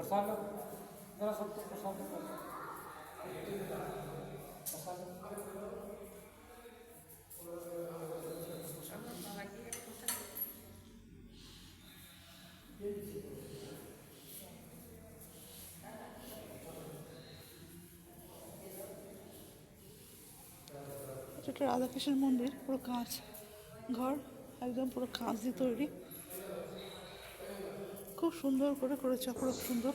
এটা রাধাকৃষ্ণ মন্দির, পুরো কাঁচ ঘর, একদম পুরো কাঁচ দিয়ে তৈরি, খুব সুন্দর করে করেছে, অপরূপ সুন্দর।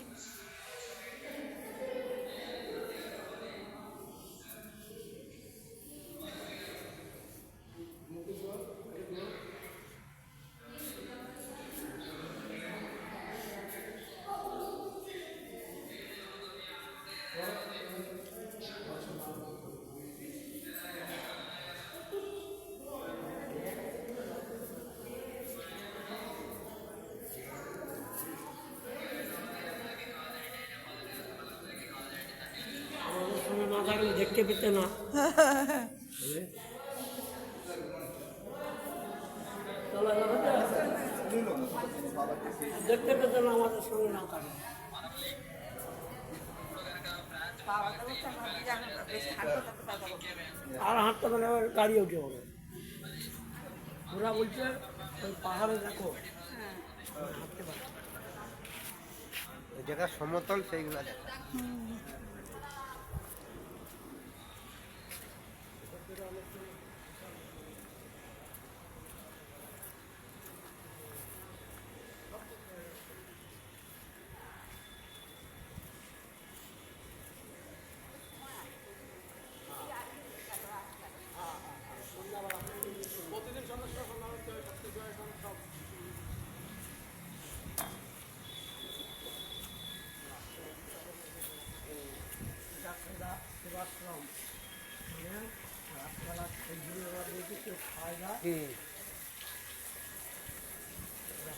দেখতে পেতে না, দেখতে পেতে না আমাদের সঙ্গে না থাকে। আর হাঁটতে পারে, গাড়ি উঠে হবে। ওরা বলছে ওই পাহাড়ে দেখো হাঁটতে পারে, ওই জায়গা সমতল সেইগুলো দেখো।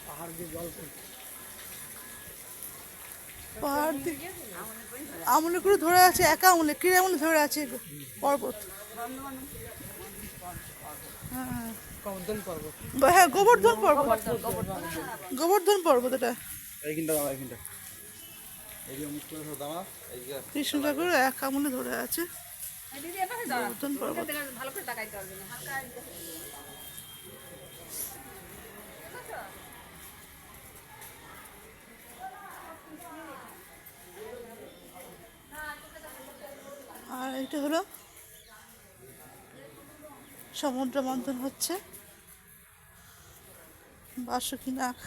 পাহাড় দিয়ে জল পড়ছে, পাহাড় দিয়ে আমলে করে ধরে আছে, একা আমলে কিরে আমলে ধরে আছে পর্বত। হ্যাঁ গোবর্ধন পর্বত, হ্যাঁ গোবর্ধন পর্বত, গোবর্ধন পর্বত এটা। এইখানটা দাঁড়া, এইখানটা এই যে মুখ করে দাঁড়া, এই যে কৃষ্ণ ঠাকুর এক আমলে ধরে আছে, গোবর্ধন পর্বত। ভালো করে তাকাইতে পারবে না। আর এটা হলো সমুদ্র মন্থন হচ্ছে, বাসুকী নাগ,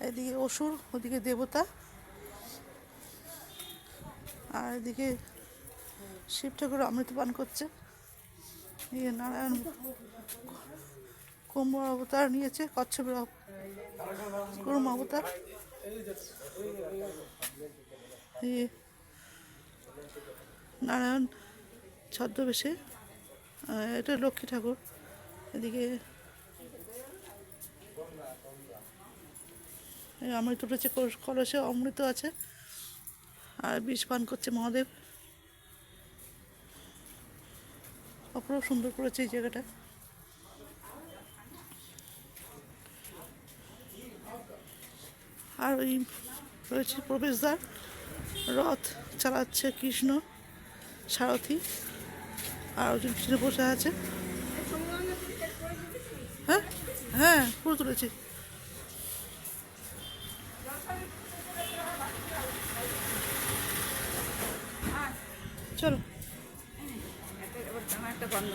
এদিকে অসুর, ওদিকে দেবতা, আর এদিকে শিব ঠাকুর অমৃত পান করছে। এই নারায়ণ কুম্ভ অবতার নিয়েছে, কচ্ছপের কুর্ম অবতার। এই নারায়ণ ছদ্মবেশে, এটা লক্ষ্মী ঠাকুর, এদিকে অমৃত উঠেছে, কলসে অমৃত আছে, আর বিষ পান করছে মহাদেব। অপূর্ব সুন্দর করেছে এই জায়গাটা। আর ওই রয়েছে প্রবেশদ্বার, রথ চালাচ্ছে কৃষ্ণ সারথি, আর ওজন পিছনে বসে আছে। হ্যাঁ হ্যাঁ পুরো তুলেছি। চলো একটা গন্ধ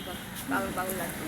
পাগল পাগল লাগছে।